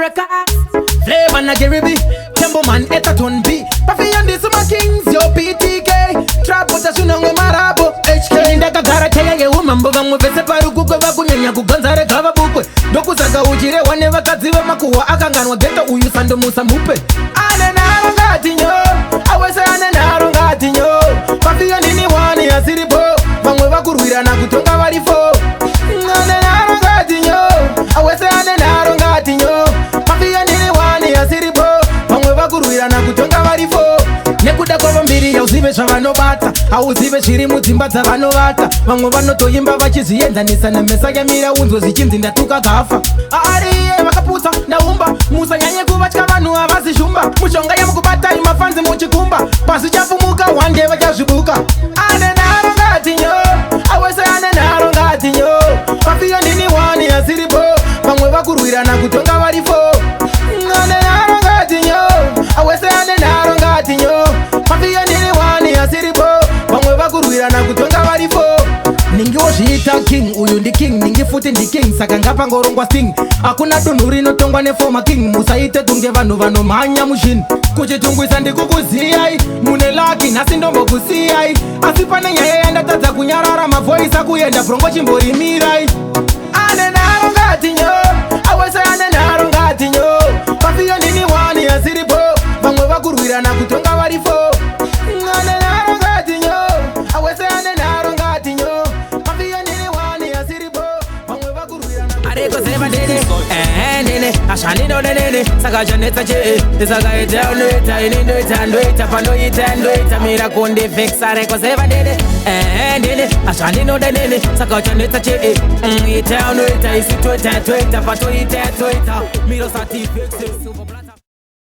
record. Flavor na Geribi, Kembo man etaton B. Puffy and this my kings, yo PTK. Trap what a sunang marabo. HK indaka gara kaya ye woman boga mwese paru kukwe bakunyanya kuganzare kava bukwe. Doku saka ujire wane wakaziwa makuwa akanganwa geta uyu sando musa mupe. Ane naro ngati nyo, awese ane naro ngati nyo. Puffy and ini wani asiripo, bangwe bakuruira na kutonga warifo. Ane naro ngati nyo, awese ane naro ngati nyo. Puffy and ini wani asiripo, bangwe bakuruira na kutonga warifo. Nekuda kwa mbiri ya uzive shavanobata auzive shiri mudzimba dzavanobata vamwe vanotoimba vachizienzanisa nemesa yamira unzo zichinzi ndatuka kafa ariye vakapusa ndaumba musanyanye kuvatya vanhu havazishumba mushonga yamukubata imafanzi muchikumba pasi chafumuka wande vachazvibuka ane naro ngatinyo awese ane naro ngatinyo pafiyo ndini wani asiripo vamwe vakurwirana kutonga varifo ane naro ngatinyo awese ane naro ngatinyo pafiyo ndini wani asiripo vamwe vakurwirana kutonga varifo ningiwo zviita king uyu ndi king ningi futi ndi king saka ngapangorongwa sting hakuna dunhu rinotongwa nefoma king musaite tunge vanhu vanomhanya mushini kuchitungwisa ndikukuziyai mune laki nhasi ndombokusiyai asi pane nyaya yandatadza kunyarara mavhoisa kuenda brongo chimborimirai ane naro ngatinyo awese ane naro ngatinyo pafiyo ndini wani asiripo vamwe vakurwirana kutonga varifo ane naro ngatinyo awese ane naro ngatinyo pafiyo ndini wani asiripo vamwe vakurwirana areko zeva dene nene ashanino nene saka chanetsa che saka ndoita ini ndoita panoita ndoita mira konde vexa areko zeva dene nene ashanino nene saka chanetsa che ita ndoita isi toita patoita miro sati vexa